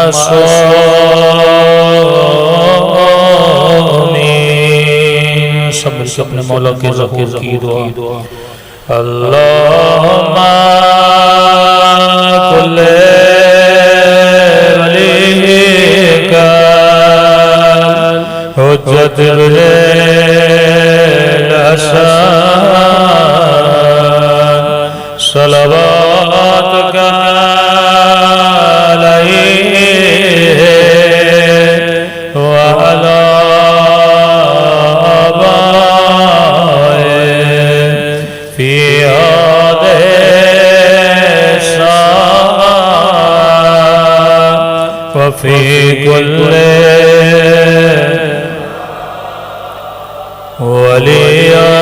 المعصومين سب مل کے اپنے مولا کے ظہور کی دعا اللہم کل ولیک حجت الحسن صلواتک علیہ وعلی آبائہ فی هذه الساعة وفي كل وليا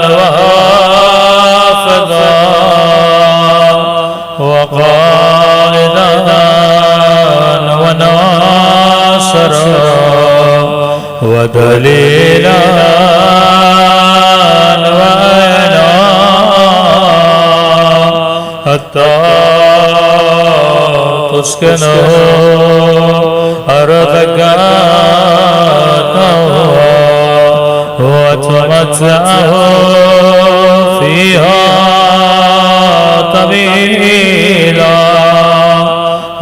وحافظا وقائدا وناصرا ودليلا حتى تسكنوا أرضك وتمتعوا فيها طويلا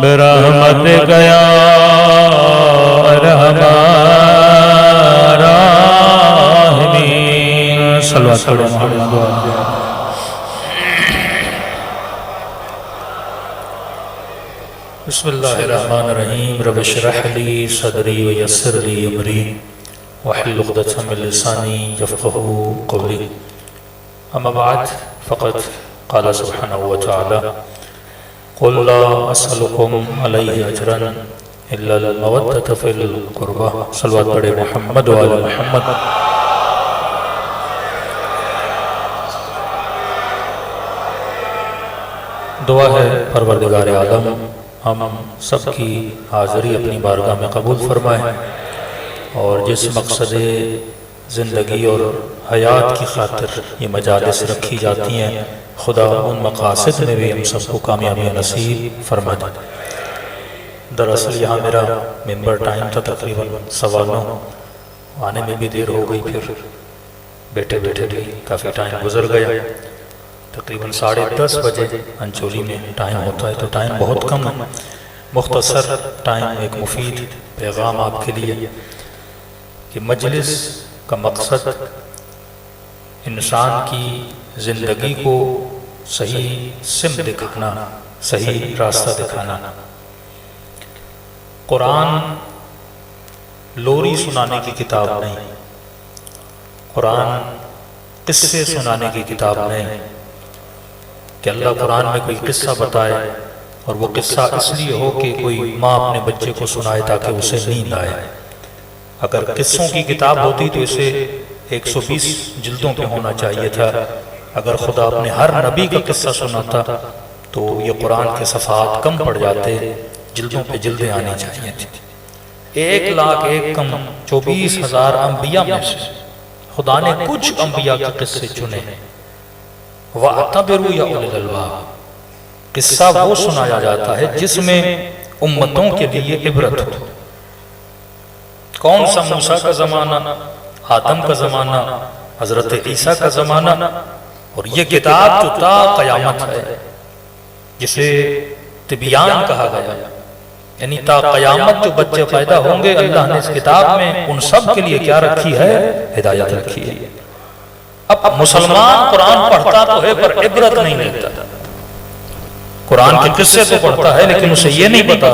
برحمتك يا أرحم الراحمين صلوات على محمد بسم اللہ الرحمن الرحیم رب اشرح لی صدری ویسر لی امری واحلل عقدۃ من لسانی یفقهوا قولی اما بعد فقد قال سبحانہ وتعالی قل لا اسألکم علیہ اجرا الا المودۃ فی القربى صلوات پڑھے محمد وعلی محمد دعا ہے پروردگار عالم ہم سب کی حاضری اپنی بارگاہ میں قبول فرمائیں اور جس مقصد زندگی اور حیات کی خاطر یہ مجالس رکھی جاتی ہیں خدا ان مقاصد میں بھی ہم سب کو کامیابی نصیب فرما دے۔ دراصل یہاں میرا ممبر ٹائم تھا تقریباً 9:15 آنے میں بھی دیر ہو گئی، پھر بیٹھے بیٹھے بھی کافی ٹائم گزر گیا، تقریباً 10:30 بجے انچولی میں ٹائم ہوتا ہے تو ٹائم بہت کم ہے، مختصر ٹائم ایک مفید پیغام آپ کے لیے کہ مجلس کا مقصد انسان کی زندگی کو صحیح سمت دکھانا، صحیح راستہ دکھانا۔ قرآن لوری سنانے کی کتاب نہیں، قرآن قصے سنانے کی کتاب نہیں کہ اللہ قرآن میں کوئی قصہ بتائے اور وہ قصہ اس لیے ہو کہ کوئی ماں اپنے بچے کو سنائے تاکہ اسے نیند آئے۔ اگر قصوں کی کتاب ہوتی تو اسے 120 جلدوں پہ ہونا چاہیے تھا، اگر خدا اپنے ہر نبی کا قصہ سناتا تو یہ قرآن کے صفحات کم پڑ جاتے، جلدوں پہ جلدیں آنی چاہیے تھی۔ 1,01,000 کم 24,000 انبیاء میں سے خدا نے کچھ انبیاء کے قصے چنے ہیں۔ وَاعْتَبِرُوا يَا أُولِي الْأَلْبَابِ، قصہ وہ سنایا جاتا ہے جس میں امتوں کے لیے عبرت ہو۔ کون سا موسیٰ کا زمانہ، آدم کا زمانہ، حضرت عیسیٰ کا زمانہ، اور یہ کتاب جو تا قیامت ہے جسے تبیان کہا گیا، یعنی تا قیامت جو بچے پیدا ہوں گے اللہ نے اس کتاب میں ان سب کے لیے کیا رکھی ہے؟ ہدایت رکھی ہے۔ اب مسلمان قرآن پڑھتا تو ہے پر عبرت نہیں لیتا، قرآن کے قصے تو پڑھتا ہے لیکن اسے یہ نہیں پتا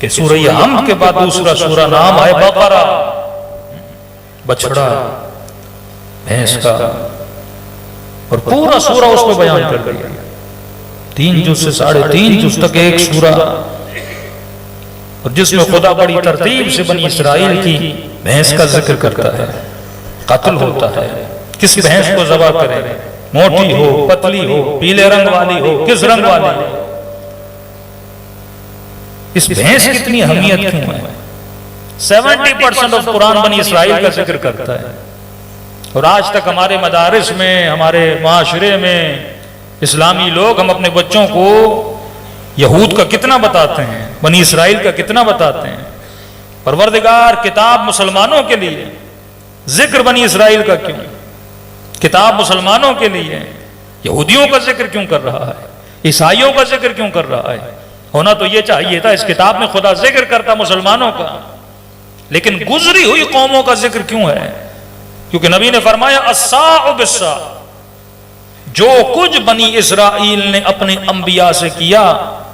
کہ سورہ حمد کے بعد دوسرا سورہ نام ہے بقرہ، بچڑا بھینس کا، اور پورا سورہ اس میں بیان کر دیا، 3 جز سے 3.5 جز تک ایک سورہ، اور جس میں خدا بڑی ترتیب سے بنی اسرائیل کی بھینس کا ذکر کرتا ہے، قتل ہوتا ہے، کس بھینس کو ذبح کرے، موٹی ہو، پتلی ہو، پیلے رنگ والی ہو، کس رنگ والی ہو، اس بھینس کی اتنی اہمیت کیوں ہے؟ 70% آف قرآن بنی اسرائیل کا ذکر کرتا ہے، اور آج تک ہمارے مدارس میں، ہمارے معاشرے میں اسلامی لوگ ہم اپنے بچوں کو یہود کا کتنا بتاتے ہیں، بنی اسرائیل کا کتنا بتاتے ہیں۔ پروردگار کتاب مسلمانوں کے لیے، ذکر بنی اسرائیل کا کیوں؟ کتاب مسلمانوں کے لیے، یہودیوں کا ذکر کیوں کر رہا ہے؟ عیسائیوں کا ذکر کیوں کر رہا ہے؟ ہونا تو یہ چاہیے تھا اس کتاب میں خدا ذکر کرتا مسلمانوں کا، لیکن گزری ہوئی قوموں کا ذکر کیوں ہے؟ کیونکہ نبی نے فرمایا الساع بالساع، جو کچھ بنی اسرائیل نے اپنے انبیاء سے کیا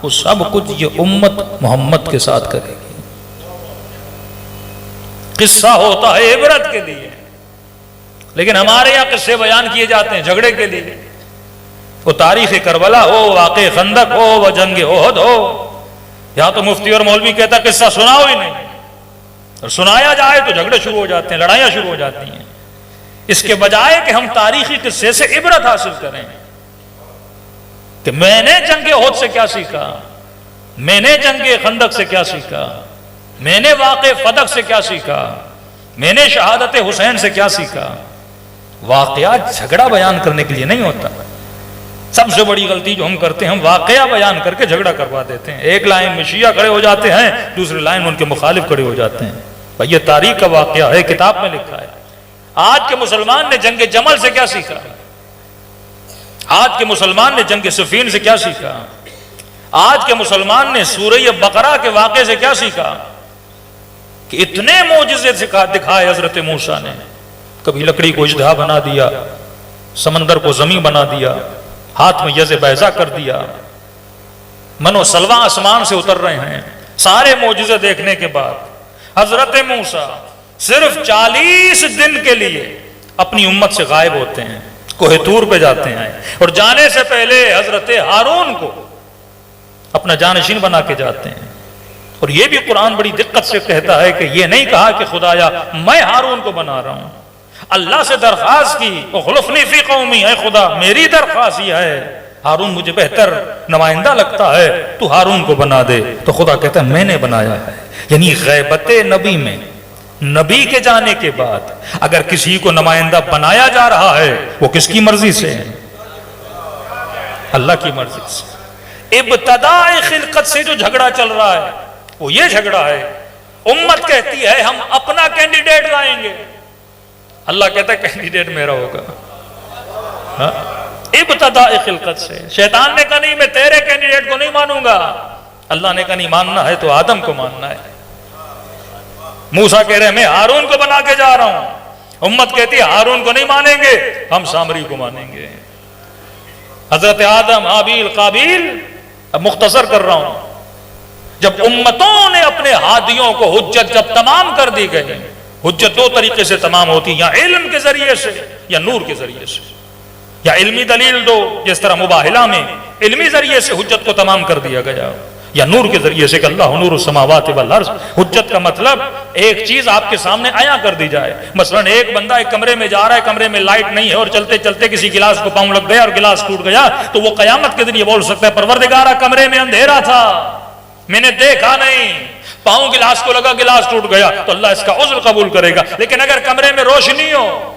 وہ سب کچھ یہ امت محمد کے ساتھ کرے گی۔ قصہ ہوتا ہے عبرت کے لیے، لیکن ہمارے یہاں قصے بیان کیے جاتے ہیں جھگڑے کے لیے۔ وہ تاریخ کربلا ہو، واقع خندق ہو، وہ جنگ احد ہو، یہاں تو مفتی اور مولوی کہتا قصہ سناؤ ہی نہیں، اور سنایا جائے تو جھگڑے شروع ہو جاتے ہیں، لڑائیاں شروع ہو جاتی ہیں۔ اس کے بجائے کہ ہم تاریخی قصے سے عبرت حاصل کریں کہ میں نے جنگ احد سے کیا سیکھا، میں نے جنگ خندق سے کیا سیکھا، میں نے واقع فدق سے کیا سیکھا، میں نے شہادت حسین سے کیا سیکھا۔ واقعات جھگڑا بیان کرنے کے لیے نہیں ہوتا۔ سب سے بڑی غلطی جو ہم کرتے ہیں، ہم واقعہ بیان کر کے جھگڑا کروا دیتے ہیں۔ ایک لائن میں شیعہ کھڑے ہو جاتے ہیں، دوسری لائن میں ان کے مخالف کھڑے ہو جاتے ہیں۔ بھائی یہ تاریخ کا واقعہ ہے، کتاب میں لکھا ہے۔ آج کے مسلمان نے جنگ جمل سے کیا سیکھا؟ آج کے مسلمان نے جنگ صفین سے کیا سیکھا؟ آج کے مسلمان نے سورہ بقرہ کے واقعے سے کیا سیکھا؟ کہ اتنے معجزے دکھائے حضرت موسیٰ نے، کبھی لکڑی کو اژدہا بنا دیا، سمندر کو زمین بنا دیا، ہاتھ میں یز بیضا کر دیا، من و سلوہ آسمان سے اتر رہے ہیں۔ سارے معجزے دیکھنے کے بعد حضرت موسیٰ صرف 40 دن کے لیے اپنی امت سے غائب ہوتے ہیں، کوہ طور پہ جاتے ہیں، اور جانے سے پہلے حضرت ہارون کو اپنا جانشین بنا کے جاتے ہیں۔ اور یہ بھی قرآن بڑی دقت سے کہتا ہے کہ یہ نہیں کہا کہ خدایا میں ہارون کو بنا رہا ہوں، اللہ سے درخواست کی اخلفنی فی قومی، اے خدا میری درخواست یہ ہے، ہارون مجھے بہتر نمائندہ لگتا ہے، تو ہارون کو بنا دے۔ تو خدا کہتا ہے میں نے بنایا ہے۔ یعنی غیبت نبی میں، نبی کے جانے کے بعد اگر کسی کو نمائندہ بنایا جا رہا ہے وہ کس کی مرضی سے ہے؟ اللہ کی مرضی سے۔ ابتداء خلقت سے جو جھگڑا چل رہا ہے وہ یہ جھگڑا ہے، امت کہتی ہے ہم اپنا کینڈیڈیٹ لائیں گے، اللہ کہتا ہے کینڈیڈیٹ میرا ہوگا۔ ابتداء خلقت سے شیطان نے کہا نہیں میں تیرے کینڈیڈیٹ کو نہیں مانوں گا، اللہ نے کہا نہیں ماننا ہے تو آدم کو ماننا ہے۔ موسیٰ کہہ رہے ہیں میں ہارون کو بنا کے جا رہا ہوں، امت کہتی ہے ہارون کو نہیں مانیں گے، ہم سامری کو مانیں گے۔ حضرت آدم، حابیل، قابیل، اب مختصر کر رہا ہوں، جب امتوں نے اپنے ہادیوں کو حجت جب تمام کر دی گئی، حجت دو طریقے سے تمام ہوتی ہے، یا علم کے ذریعے سے یا نور کے ذریعے سے، یا علمی دلیل دو جس طرح مباہلہ میں علمی ذریعے سے حجت کو تمام کر دیا گیا، یا نور کے ذریعے سے کہ اللہ نور السماوات والارض۔ حجت کا مطلب ایک چیز آپ کے سامنے عیاں کر دی جائے۔ مثلا ایک بندہ ایک کمرے میں جا رہا ہے، کمرے میں لائٹ نہیں ہے، اور چلتے چلتے کسی گلاس کو پاؤں لگ گیا اور گلاس ٹوٹ گیا، تو وہ قیامت کے دن یہ بول سکتا ہے پروردگارا کمرے میں اندھیرا تھا، میں نے دیکھا نہیں، پاؤں گلاس کو لگا گلاس ٹوٹ گیا، تو اللہ اس کا عذر قبول کرے گا۔ لیکن اگر کمرے میں روشنی ہو،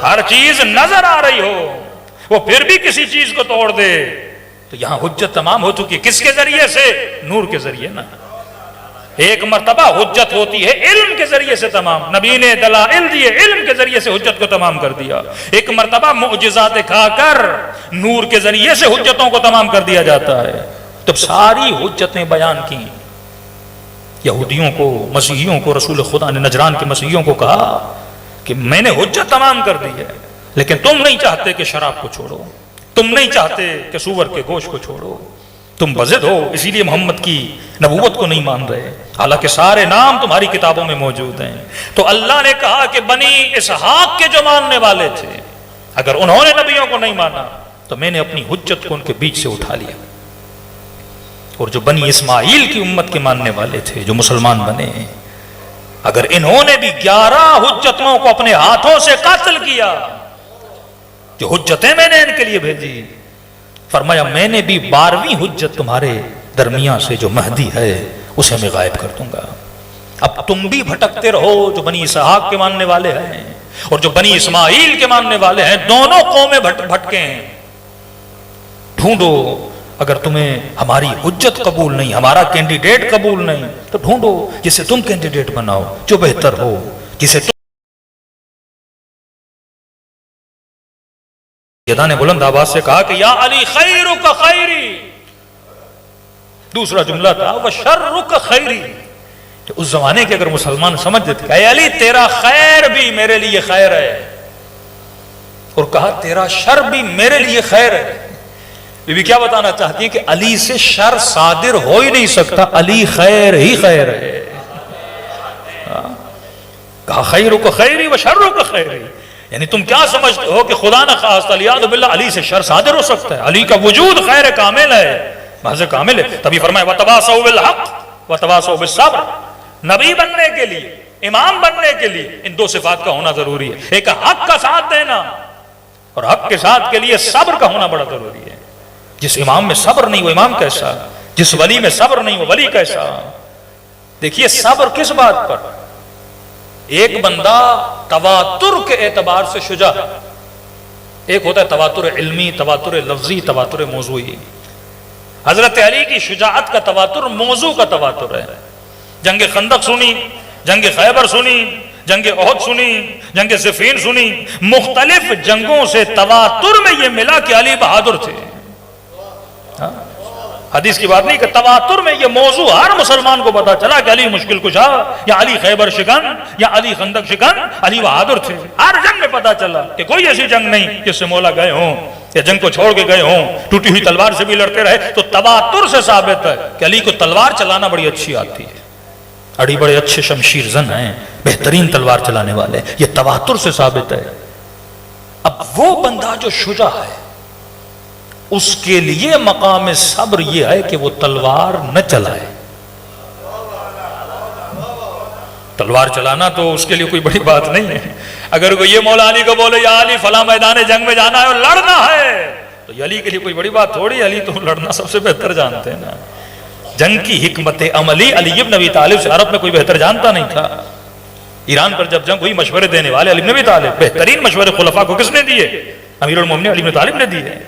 ہر چیز نظر آ رہی ہو، وہ پھر بھی کسی چیز کو توڑ دے، تو یہاں حجت تمام ہو چکی ہے۔ کس کے ذریعے سے؟ نور کے ذریعے نا۔ ایک مرتبہ حجت ہوتی ہے علم کے ذریعے سے تمام، نبی نے دلائل دیے، علم کے ذریعے سے حجت کو تمام کر دیا۔ ایک مرتبہ معجزات دکھا کر نور کے ذریعے سے حجتوں کو تمام کر دیا جاتا ہے۔ تب ساری حجتیں بیان کی، یہودیوں کو، مسیحیوں کو، رسول خدا نے نجران کے مسیحیوں کو کہا کہ میں نے حجت تمام کر دی ہے، لیکن تم نہیں چاہتے کہ شراب کو چھوڑو، تم نہیں چاہتے کہ سور کے گوشت کو چھوڑو، تم بضد ہو، اسی لیے محمد کی نبوت کو نہیں مان رہے، حالانکہ سارے نام تمہاری کتابوں میں موجود ہیں۔ تو اللہ نے کہا کہ بنی اسحاق کے جو ماننے والے تھے، اگر انہوں نے نبیوں کو نہیں مانا تو میں نے اپنی حجت کو ان کے بیچ سے اٹھا لیا۔ اور جو بنی اسماعیل کی امت کے ماننے والے تھے، جو مسلمان بنے، اگر انہوں نے بھی 11 حجتوں کو اپنے ہاتھوں سے قتل کیا، جو حجتیں میں نے ان کے لیے بھیجی، فرمایا میں نے بھی 12ویں حجت تمہارے درمیان سے جو مہدی ہے اسے میں غائب کر دوں گا۔ اب تم بھی بھٹکتے رہو، جو بنی اسحاق کے ماننے والے ہیں اور جو بنی اسماعیل کے ماننے والے ہیں، دونوں قومیں بھٹکے ہیں۔ ڈھونڈو، اگر تمہیں ہماری حجت قبول نہیں، ہمارا کینڈیڈیٹ قبول نہیں، تو ڈھونڈو جسے تم کینڈیڈیٹ بناؤ، جو بہتر ہو، جسے تم. سیدہ نے بلند آواز سے کہا کہ یا علی خیرک خیری. دوسرا جملہ تھا وشرک خیری. اس زمانے کے اگر مسلمان سمجھ دیتے کہ اے علی تیرا خیر بھی میرے لیے خیر ہے، اور کہا تیرا شر بھی میرے لیے خیر ہے. بی بی کیا بتانا چاہتی ہیں کہ علی سے شر صادر ہو ہی نہیں سکتا، علی خیر ہی خیر ہے. کہا خیرک خیری وشرک خیری، یعنی تم کیا سمجھتے ہو کہ خدا نہ خواستہ علیہ باللہ علی سے شر صادر ہو سکتا ہے؟ علی کا وجود خیر کامل ہے، محض کامل ہے. تبھی فرمایا وَتَوَاصَوْا بِالْحَقِّ وَتَوَاصَوْا بِالصَّبْرِ. نبی بننے کے لیے، امام بننے کے لیے ان دو صفات کا ہونا ضروری ہے. ایک حق کا ساتھ دینا، اور حق کے ساتھ کے لیے صبر کا ہونا بڑا ضروری ہے. جس امام میں صبر نہیں وہ امام کیسا، جس ولی میں صبر نہیں وہ ولی کیسا. دیکھیے صبر کس بات پر؟ ایک بندہ تواتر کے اعتبار سے شجاع ہے. ایک ہوتا ہے تواتر علمی، تواتر لفظی، تواتر موضوعی. حضرت علی کی شجاعت کا تواتر موضوع کا تواتر ہے. جنگ خندق سنی، جنگ خیبر سنی، جنگ احد سنی، جنگ صفین سنی، مختلف جنگوں سے تواتر میں یہ ملا کہ علی بہادر تھے. حدیث کی بات نہیں کہ تواتر میں یہ موضوع ہر مسلمان کو پتا چلا کہ علی مشکل کشا، یا علی خیبر شکن، یا علی خندق شکن، علی بہادر تھے. ہر جنگ میں پتا چلا کہ کوئی ایسی جنگ نہیں جس سے مولا گئے ہوں یا جنگ کو چھوڑ کے گئے ہوں، ٹوٹی ہوئی تلوار سے بھی لڑتے رہے. تو تواتر سے ثابت ہے کہ علی کو تلوار چلانا بڑی اچھی آتی ہے. علی بڑے اچھے شمشیر زن ہیں، بہترین تلوار چلانے والے. یہ تواتر سے ثابت ہے. اب وہ بندہ جو شجاع ہے اس کے لیے مقام صبر یہ ہے کہ وہ تلوار نہ چلائے. تلوار چلانا تو اس کے لیے کوئی بڑی بات نہیں ہے. اگر کوئی یہ مولا علی کو بولے یا علی فلاں میدان جنگ میں جانا ہے اور لڑنا ہے، تو یہ علی کے لیے کوئی بڑی بات تھوڑی. علی تو لڑنا سب سے بہتر جانتے ہیں نا. جنگ کی حکمت عملی علی ابن ابی طالب سے عرب میں کوئی بہتر جانتا نہیں تھا. ایران پر جب جنگ ہوئی مشورے دینے والے علی ابن ابی طالب. بہترین مشورے خلفاء کو کس نے دیے؟ امیر المومنین علی ابن طالب نے دیے.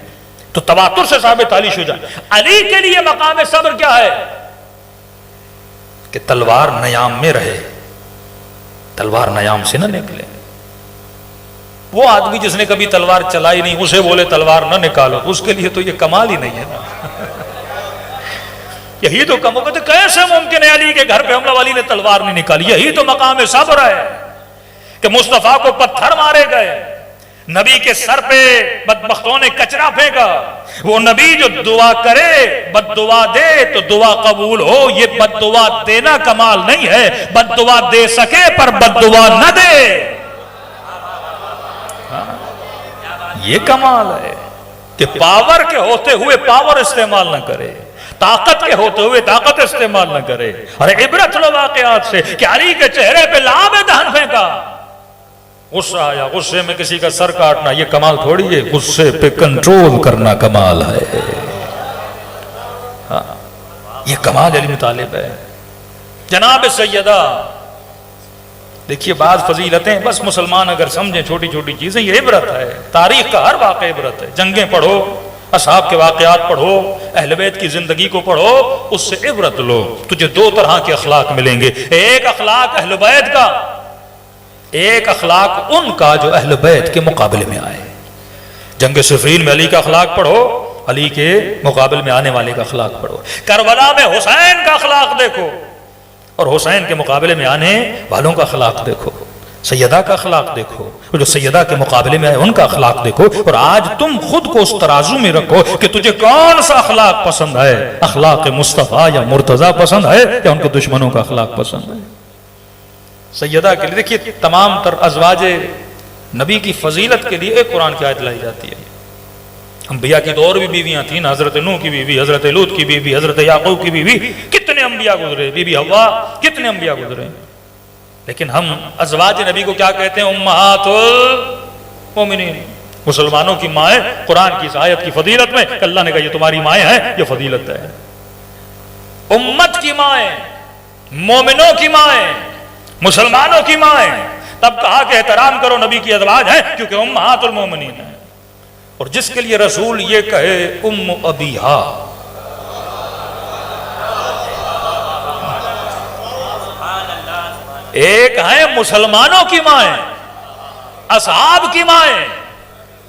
تو تواتر سے ثابت علی شجاع. علی کے لیے مقام صبر کیا ہے؟ کہ تلوار نیام میں رہے، تلوار نیام سے نہ نکلے. وہ آدمی جس نے کبھی تلوار چلائی نہیں اسے بولے تلوار نہ نکالو، اس کے لیے تو یہ کمال ہی نہیں ہے نا. یہی تو کم ہوگا. تو کیسے ممکن ہے علی کے گھر پہ حملہ والی نے تلوار نہیں نکالی؟ یہی تو مقام صبر ہے کہ مصطفیٰ کو پتھر مارے گئے، نبی کے سر پہ بدبختوں نے کچرا پھینکا. وہ نبی جو دعا کرے بد دعا دے تو دعا قبول ہو. یہ بد دعا دینا کمال نہیں ہے، بد دعا دے سکے پر بد دعا نہ دے، یہ کمال ہے. کہ پاور کے ہوتے ہوئے پاور استعمال نہ کرے، طاقت کے ہوتے ہوئے طاقت استعمال نہ کرے. اور عبرت لو واقعات سے کہ علی کے چہرے پہ لعاب دہن پھینکا، غصہ آیا، غصے میں کسی کا سر کاٹنا یہ کمال تھوڑی ہے. غصے پہ کنٹرول کرنا کمال ہے. یہ کمال علی طالب ہے. جناب سیدہ دیکھیے بعض فضیلتیں بس مسلمان اگر سمجھیں چھوٹی چھوٹی چیزیں، یہ عبرت ہے. تاریخ کا ہر واقعہ عبرت ہے. جنگیں پڑھو، اصحاب کے واقعات پڑھو، اہل بیت کی زندگی کو پڑھو، اس سے عبرت لو. تجھے دو طرح کے اخلاق ملیں گے. ایک اخلاق اہل بیت کا، ایک اخلاق ان کا جو اہل بیت کے مقابلے میں آئے. جنگ صفین میں علی کا اخلاق پڑھو، علی کے مقابل میں آنے والے کا اخلاق پڑھو. کربلا میں حسین کا اخلاق دیکھو اور حسین کے مقابلے میں آنے والوں کا اخلاق دیکھو. سیدہ کا اخلاق دیکھو، جو سیدہ کے مقابلے میں آئے ان کا اخلاق دیکھو. اور آج تم خود کو اس ترازو میں رکھو کہ تجھے کون سا اخلاق پسند ہے، اخلاق مصطفیٰ یا مرتضیٰ پسند ہے یا ان کے دشمنوں کا اخلاق پسند ہے. سیدہ کے لیے دیکھیے تمام تر ازواج نبی کی فضیلت کے لیے ایک قرآن کی آیت لائی جاتی ہے. انبیاء کی تو اور بھی بیویاں تھیں، حضرت نوح کی بیوی، حضرت لوط کی بیوی، حضرت یعقوب کی بیوی، کتنے انبیاء گزرے، بی بی حوا، کتنے انبیاء گزرے. لیکن ہم ازواج نبی کو کیا کہتے ہیں؟ امہات المومنین، مسلمانوں کی مائیں. قرآن کی اس آیت کی فضیلت میں اللہ نے کہا یہ تمہاری مائیں ہیں، یہ فضیلت ہے. امت کی مائیں، مومنوں کی مائیں، مسلمانوں کی مائیں. تب کہا کہ احترام کرو، نبی کی ازواج ہیں کیونکہ امہات المومنین ہیں. اور جس کے لیے رسول یہ کہے ام ابیہا، ایک ہیں مسلمانوں کی مائیں، اصحاب کی مائیں،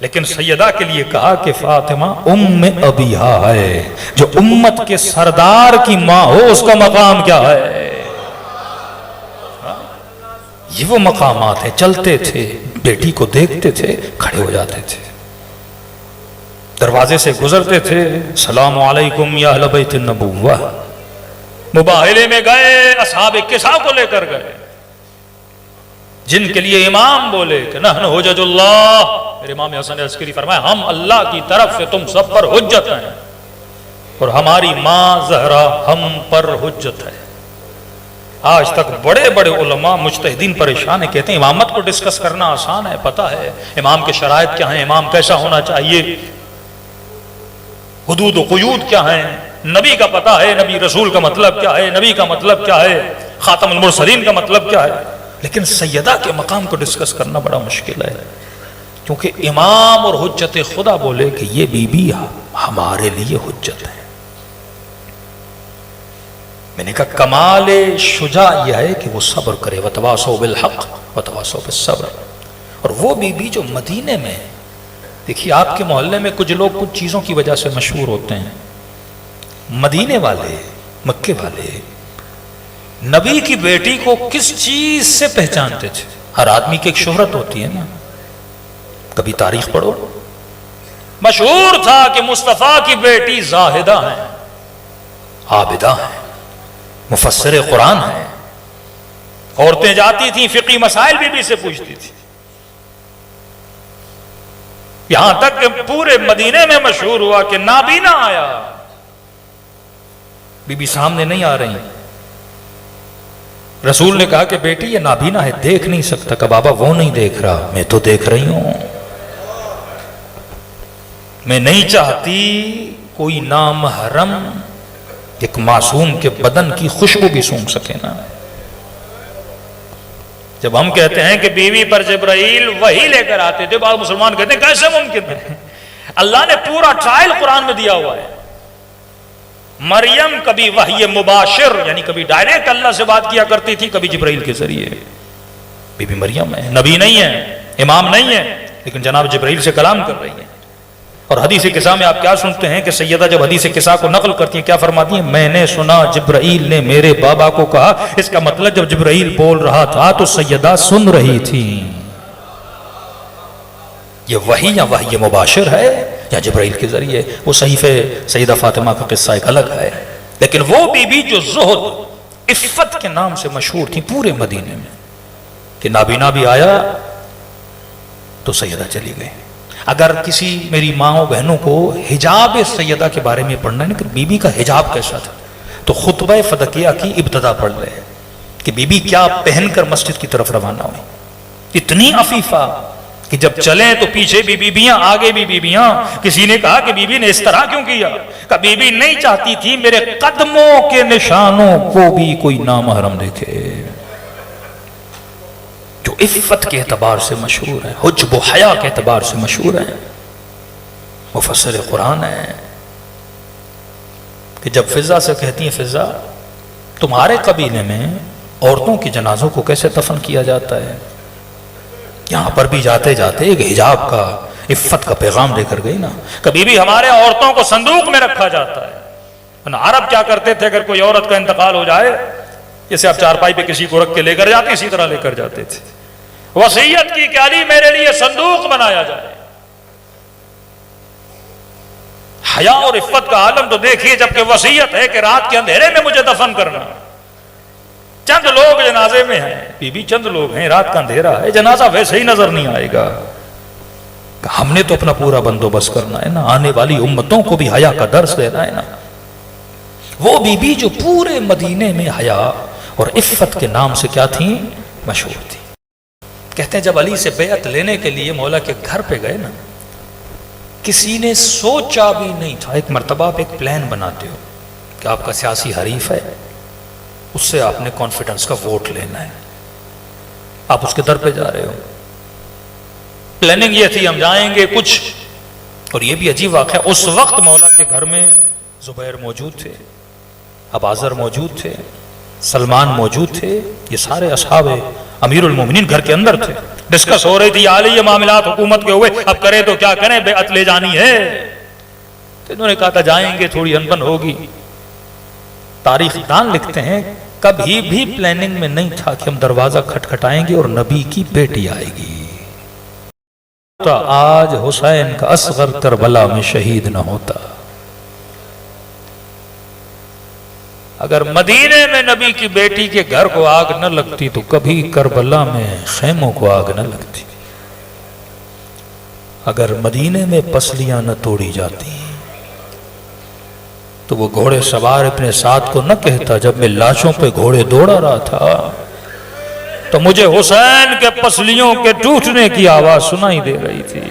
لیکن سیدہ کے لیے کہا کہ فاطمہ ام ابیہا ہے، جو امت کے سردار کی ماں ہو اس کا مقام کیا ہے؟ یہ وہ مقامات ہیں۔ چلتے تھے، بیٹی کو دیکھتے تھے، کھڑے ہو جاتے تھے، دروازے سے گزرتے تھے، سلام علیکم یا اہل بیت النبوہ، مباہلے میں گئے، اصحاب کسا کو لے کر گئے، جن کے لیے امام بولے کہ نحن حجج اللہ، میرے امام حسن عسکری فرمایا ہم اللہ کی طرف سے تم سب پر حجت ہیں، اور ہماری ماں زہرا ہم پر حجت ہے۔ آج تک بڑے بڑے علماء مجتہدین پریشان ہیں، کہتے ہیں امامت کو ڈسکس کرنا آسان ہے، پتہ ہے امام کے شرائط کیا ہیں، امام کیسا ہونا چاہیے، حدود و قیود کیا ہیں، نبی کا پتہ ہے، نبی رسول کا مطلب کیا ہے، نبی کا مطلب کیا ہے، خاتم المرسلین کا مطلب کیا ہے، لیکن سیدہ کے مقام کو ڈسکس کرنا بڑا مشکل ہے، کیونکہ امام اور حجت خدا بولے کہ یہ بی بی ہمارے لیے حجت ہے۔ میں نے کہا کمال شجاع یہ ہے کہ وہ صبر کرے، وتواصوا بالحق وتواصوا بالصبر۔ اور وہ بی بی جو مدینے میں، دیکھیے آپ کے محلے میں کچھ لوگ کچھ چیزوں کی وجہ سے مشہور ہوتے ہیں، مدینے والے، مکے والے نبی کی بیٹی کو کس چیز سے پہچانتے تھے؟ ہر آدمی کی ایک شہرت ہوتی ہے نا، کبھی تاریخ پڑھو، مشہور تھا کہ مصطفیٰ کی بیٹی زاہدہ ہیں، عابدہ ہیں، مفسر قرآن ہیں، عورتیں جاتی تھیں فقہی مسائل بی بی سے پوچھتی تھی، یہاں تک کہ پورے مدینے میں مشہور ہوا کہ نابینا آیا، بی بی سامنے نہیں آ رہی، رسول نے کہا کہ بیٹی یہ نابینا ہے، دیکھ نہیں سکتا، کہ بابا وہ نہیں دیکھ رہا، میں تو دیکھ رہی ہوں، میں نہیں چاہتی کوئی نامحرم ایک معصوم کے بدن کی خوشبو بھی سونگھ سکے نا۔ جب ہم کہتے ہیں کہ بیوی پر جبرائیل وحی لے کر آتے تھے، بعض مسلمان کہتے ہیں کیسے ممکن ہے؟ اللہ نے پورا ٹرائل قرآن میں دیا ہوا ہے۔ مریم کبھی وحی مباشر یعنی کبھی ڈائریکٹ اللہ سے بات کیا کرتی تھی، کبھی جبرائیل کے ذریعے۔ بی بی مریم ہے، نبی نہیں ہے، امام نہیں ہے، لیکن جناب جبرائیل سے کلام کر رہی ہے۔ اور حدیث قصہ میں آپ کیا سنتے ہیں کہ سیدہ جب حدیث قصہ کو نقل کرتی ہیں کیا فرماتی ہیں؟ میں نے سنا جبرائیل نے میرے بابا کو کہا، اس کا مطلب جب جبرائیل بول رہا تھا تو سیدہ سن رہی تھی۔ یہ وحی یا وحی مباشر ہے یا جبرائیل کے ذریعے، وہ صحیفہ سیدہ فاطمہ کا قصہ ایک الگ ہے، لیکن وہ بی بی جو زہد عفت کے نام سے مشہور تھی پورے مدینے میں، کہ نابینا بھی آیا تو سیدہ چلی گئی۔ اگر کسی میری ماں بہنوں کو حجاب سیدہ کے بارے میں پڑھنا ہے کہ بی بی کا حجاب کیسا تھا، تو خطبہ فدقیہ کی ابتدا پڑھ رہے ہیں کہ بی بی کیا پہن کر مسجد کی طرف روانہ ہوئی، اتنی عفیفہ کہ جب چلیں تو پیچھے بھی بیبیاں، آگے بھی بیبیاں۔ کسی نے کہا کہ بی بی نے اس طرح کیوں کیا؟ کہ بی بی نہیں چاہتی تھی میرے قدموں کے نشانوں کو بھی کوئی نامحرم دیکھے، جو عفت کے اعتبار سے مشہور ہے، حجب و حیا کے اعتبار سے مشہور ہے، مفسر قرآن ہے، کہ جب فضا سے کہتی ہیں فضا تمہارے قبیلے میں عورتوں کی جنازوں کو کیسے دفن کیا جاتا ہے؟ یہاں پر بھی جاتے جاتے ایک حجاب کا، عفت کا پیغام دے کر گئی نا۔ کبھی بھی ہمارے عورتوں کو صندوق میں رکھا جاتا ہے۔ عرب کیا کرتے تھے، اگر کوئی عورت کا انتقال ہو جائے، جیسے آپ چارپائی پہ کسی کو رکھ کے لے کر جاتے، اسی طرح لے کر جاتے تھے۔ وصیت کی کہ علی میرے لیے صندوق بنایا جائے۔ حیا اور عفت کا عالم تو دیکھیے، جبکہ وصیت ہے کہ رات کے اندھیرے میں مجھے دفن کرنا۔ چند لوگ جنازے میں ہیں، بی بی چند لوگ ہیں، رات کا اندھیرا ہے، جنازہ ویسے ہی نظر نہیں آئے گا۔ ہم نے تو اپنا پورا بندوبست کرنا ہے نا، آنے والی امتوں کو بھی حیا کا درس دینا ہے نا۔ وہ بی بی جو پورے مدینے میں حیا اور عفت کے نام سے کیا تھیں؟ مشہور تھی۔ کہتے ہیں جب علی سے بیعت لینے کے لیے مولا کے گھر پہ گئے نا، کسی نے سوچا بھی نہیں تھا، ایک مرتبہ آپ ایک پلان بناتے ہو کہ آپ کا سیاسی حریف ہے، اس سے آپ نے کانفیڈنس کا ووٹ لینا ہے، آپ اس کے در پہ جا رہے ہو، پلاننگ یہ تھی ہم جائیں گے، کچھ اور یہ بھی عجیب واقعہ، اس وقت مولا کے گھر میں زبیر موجود تھے، ابازر موجود تھے، سلمان موجود تھے، یہ سارے اصحاب امیر المومنین گھر کے اندر تھے۔ ڈسکس ہو رہی تھی عالیہ معاملات حکومت کے ہوئے، اب کریں تو کیا کریں، بیعت لے جانی ہے۔ تو انہوں نے کہا تھا جائیں گے، تھوڑی انبن ہوگی۔ تاریخ دان لکھتے ہیں کبھی بھی پلاننگ میں نہیں تھا کہ ہم دروازہ کھٹکھٹائیں گے اور نبی کی بیٹی آئے گی۔ آج حسین کا اصغر کربلا میں شہید نہ ہوتا، اگر مدینے میں نبی کی بیٹی کے گھر کو آگ نہ لگتی تو کبھی کربلا میں خیموں کو آگ نہ لگتی، اگر مدینے میں پسلیاں نہ توڑی جاتی تو وہ گھوڑے سوار اپنے ساتھ کو نہ کہتا جب میں لاشوں پہ گھوڑے دوڑا رہا تھا تو مجھے حسین کے پسلیوں کے ٹوٹنے کی آواز سنائی دے رہی تھی۔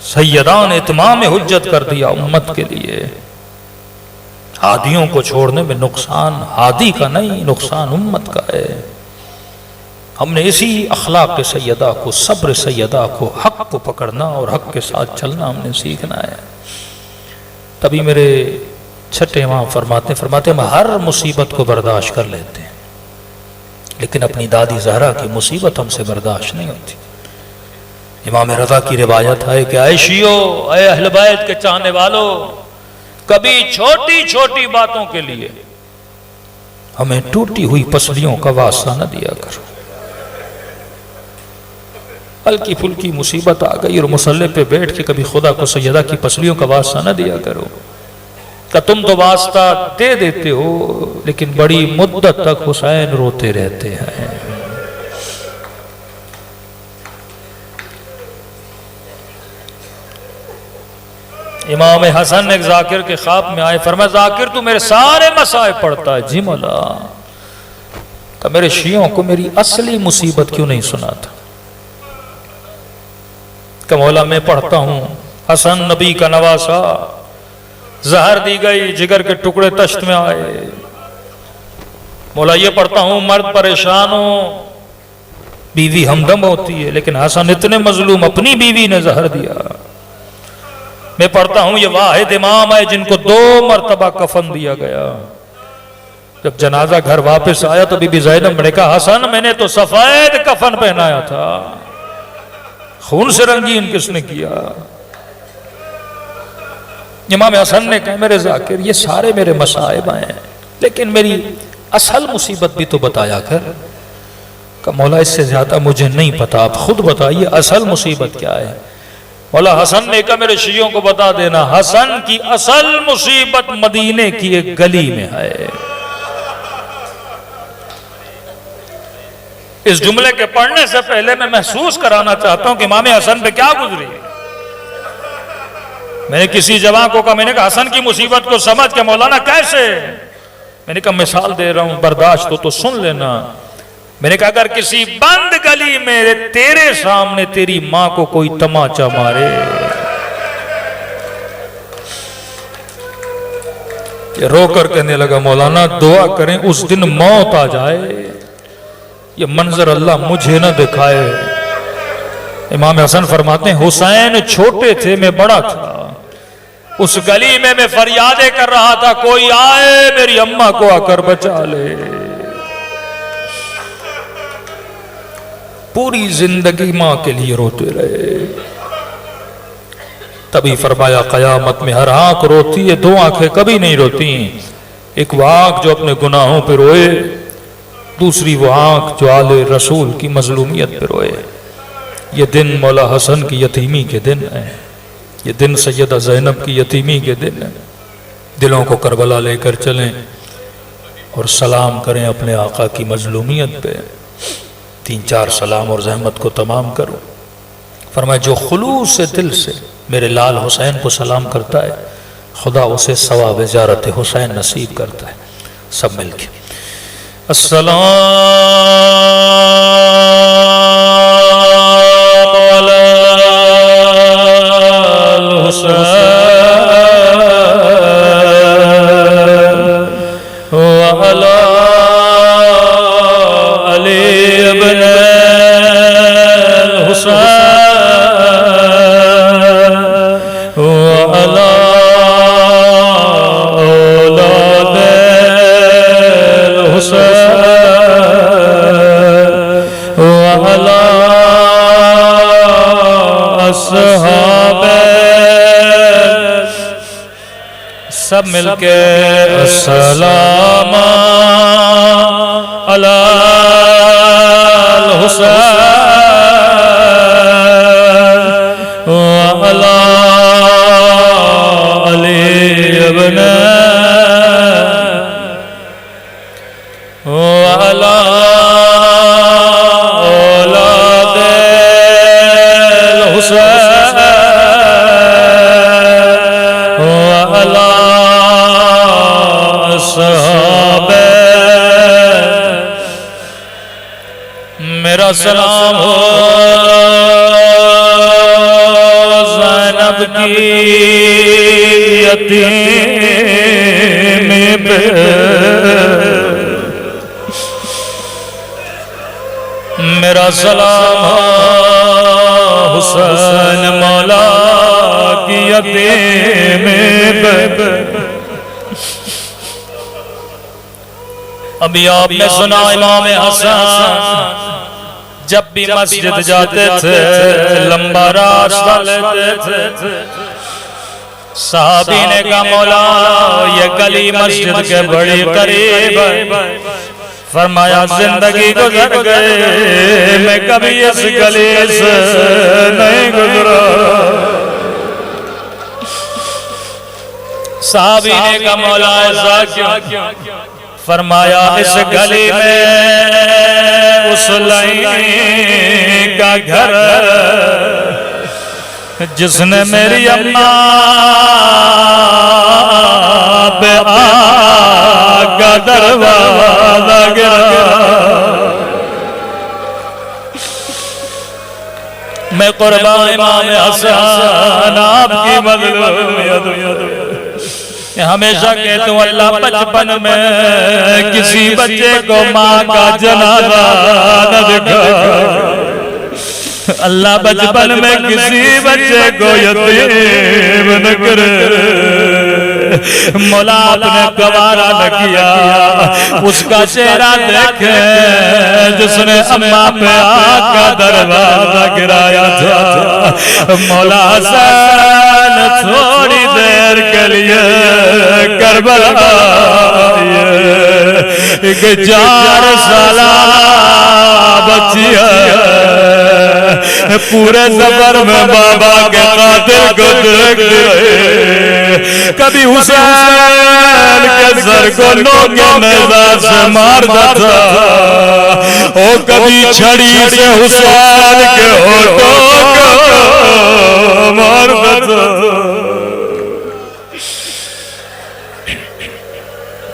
سیدان اتمام حجت کر دیا امت کے لیے، ہادیوں کو چھوڑنے میں نقصان ہادی کا نہیں، نقصان امت کا ہے۔ ہم نے اسی اخلاق سیدہ کو، صبر سیدہ کو، حق کو پکڑنا اور حق کے ساتھ چلنا ہم نے سیکھنا ہے۔ تبھی میرے چھٹے امام فرماتے ہم ہر مصیبت کو برداشت کر لیتے ہیں لیکن اپنی دادی زہرا کی مصیبت ہم سے برداشت نہیں ہوتی۔ امام رضا کی روایت ہے کہ اے شیعو، اے اہل بیت کے چاہنے والو، کبھی چھوٹی چھوٹی باتوں کے لیے ہمیں ٹوٹی ہوئی پسلیوں کا واسطہ نہ دیا کرو۔ ہلکی پھلکی مصیبت آ گئی اور مصلی پہ بیٹھ کے کبھی خدا کو سیدہ کی پسلیوں کا واسطہ نہ دیا کرو، کہ تم تو واسطہ دے دیتے ہو لیکن بڑی مدت تک حسین روتے رہتے ہیں۔ امام حسن ایک ذاکر کے خواب میں آئے، فرمایا ذاکر تو میرے سارے مسائب پڑھتا ہے؟ جی مولا۔ کہ میرے شیعوں کو میری اصلی مصیبت کیوں نہیں سناتا؟ کہ مولا میں پڑھتا ہوں حسن نبی کا نواسا، زہر دی گئی، جگر کے ٹکڑے تشت میں آئے۔ مولا یہ پڑھتا ہوں مرد پریشان ہو، بیوی ہمدم ہوتی ہے، لیکن حسن اتنے مظلوم، اپنی بیوی نے زہر دیا۔ میں پڑھتا ہوں یہ واحد امام ہے جن کو 2 مرتبہ کفن دیا گیا۔ جب جنازہ گھر واپس آیا تو بی بی زینب نے کہا حسن میں نے تو سفید کفن پہنایا تھا، خون سے رنگین کس نے کیا؟ امام حسن نے کہا میرے ذاکر یہ سارے میرے مصائب ہیں لیکن میری اصل مصیبت بھی تو بتایا کر۔ کہ مولا اس سے زیادہ مجھے نہیں پتا، آپ خود بتائیے اصل مصیبت کیا ہے؟ مولا حسن نے کہا میرے شیعوں کو بتا دینا حسن کی اصل مصیبت مدینے کی ایک گلی میں ہے۔ اس جملے کے پڑھنے سے پہلے میں محسوس کرانا چاہتا ہوں کہ امام حسن پہ کیا گزری۔ میں نے کسی جوان کو کہا، میں نے کہا حسن کی مصیبت کو سمجھ کے مولانا کیسے؟ میں نے کہا مثال دے رہا ہوں، برداشت ہو تو سن لینا۔ میں نے کہا اگر کسی بند گلی میں تیرے سامنے تیری ماں کو کوئی تماچا مارے، یہ رو کر کہنے لگا مولانا دعا کریں اس دن موت آ جائے، یہ منظر اللہ مجھے نہ دکھائے۔ امام حسن فرماتے ہیں حسین چھوٹے تھے میں بڑا تھا، اس گلی میں میں فریادیں کر رہا تھا کوئی آئے میری اماں کو آ کر بچا لے۔ پوری زندگی ماں کے لیے روتے رہے۔ تبھی فرمایا قیامت میں ہر آنکھ روتی ہے، 2 آنکھیں کبھی نہیں روتی۔ ایک وہ آنکھ جو اپنے گناہوں پہ روئے، دوسری وہ آنکھ جو آل رسول کی مظلومیت پہ روئے۔ یہ دن مولا حسن کی یتیمی کے دن ہے، یہ دن سیدہ زینب کی یتیمی کے دن ہے۔ دلوں کو کربلا لے کر چلیں اور سلام کریں اپنے آقا کی مظلومیت پہ۔ 3-4 سلام اور زحمت کو تمام کرو۔ فرمایا جو خلوص دل سے میرے لال حسین کو سلام کرتا ہے خدا اسے ثواب زیارت حسین نصیب کرتا ہے۔ سب مل کے السلام علی الحسین وعلی علی ابن الحسین سب مل کے السلام علی الحسین وعلی علی ابن وعلی اولاد الحسین وعلی صحابہ میرا سلام ہو زینب کی یتیمی پہ میرا سلام ہو حسین مولا کی یتیمی پہ ابھی آپ نے سنا امام حسن جب بھی مسجد جاتے تھے لمبا راستہ لیتے تھے صحابی نے کہا مولا یہ گلی مسجد کے بڑی قریب ہے فرمایا زندگی گزر گئے میں کبھی اس گلی سے نہیں گزرا صحابی نے کہا مولا ایسا کیوں فرمایا اس گلی میں اس لائن کا گھر جس نے میری اماں پہ آگ کا دروازہ گرا میں قربان امام حسن آپ کی مظلومیت ہمیشہ کہتا ہوں اللہ بچپن میں کسی بچے کو ماں کا جنازہ نہ دکھا اللہ بچپن میں کسی بچے کو یتیم نہ کرے مولا اپنے گوارا نہ کیا اس کا چہرہ دیکھے جس نے اماں پہ آگ کا دروازہ گرایا تھا مولا حسین تھوڑی دیر کے لیے کربلا ایک 4 سالہ بچی ہے پورے سفر میں بابا کے قاتل کو دیکھتے رہے کبھی حسین کے سر کو نوکے نیزہ سے مارتا تھا اور کبھی چھڑی سے حسین کے ہونٹوں کو مارتا تھا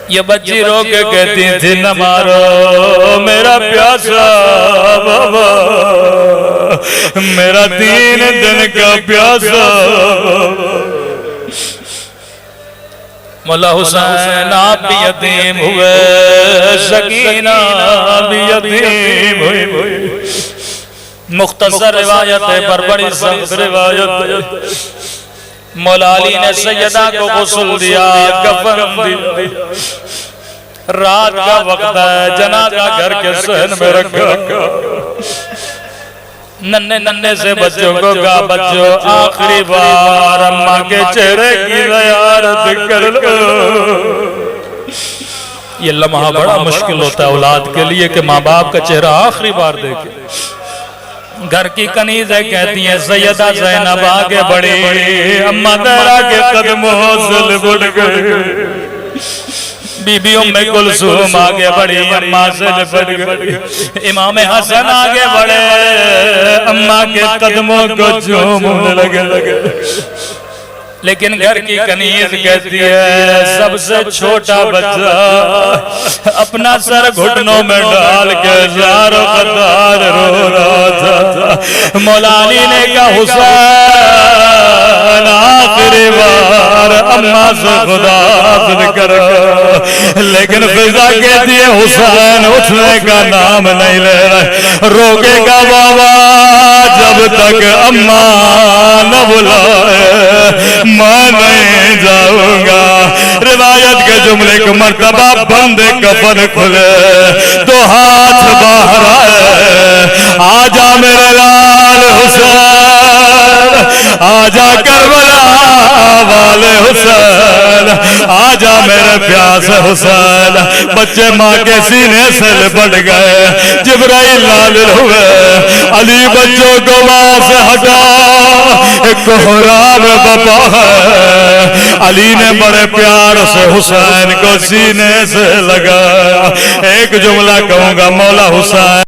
یہ بچی رو کے کہتی تھی نہ مارو میرا پیاسا بابا میرا 3 دن کا پیاسا مولا حسین آپ بھی یتیم ہوئے سکینہ بھی یتیم ہوئی مختصر روایت ہے پر بڑی سخت روایت مولا علی نے سیدہ کو غسل دیا کفن دیا رات کا وقت ہے جنازہ گھر کے صحن میں رکھا ننے سے بچوں کو کہا بچوں آخری بار اماں کے چہرے کی زیارت کر لو یہ لمحہ بڑا مشکل ہوتا ہے اولاد کے لیے کہ ماں باپ کا چہرہ آخری بار دیکھے گھر کی کنیزیں کہتی ہیں سیدہ زینب آگے بڑھی اماں زہرا کے قدموں سے لپٹ گئے بی بی ام کلثوم آگے بڑھی اماں سے لپٹ گئی امام حسن آگے بڑھے اماں کے قدموں کو چومنے لگے لیکن گھر کی کنیز کہتی ہے سب سے چھوٹا بچہ اپنا سر گھٹنوں میں ڈال کے زار و قطار رو رہا تھا مولا علی نے کہا حسین آخری بار اماں سے خدا حافظ کرو لیکن فضا کہتی ہے حسین اٹھنے کا نام نہیں لے رہے روکے گا بابا جب تک اماں نہ بلائے میں نہیں جاؤں گا روایت کے جملے کو مرتبہ بند کفن کھلے تو ہاتھ باہر آئے آجا میرے لال حسین آجا کربلا والے حسین آ جا میرے پیاس حسین، بچے ماں کے سینے سے لپٹ گئے، جبرائیل نازل ہوئے، علی بچوں کو وہاں سے ہٹا، ایک کوہرام بپا ہے، علی نے بڑے پیار سے حسین کو سینے سے لگایا۔ ایک جملہ کہوں گا، مولا حسین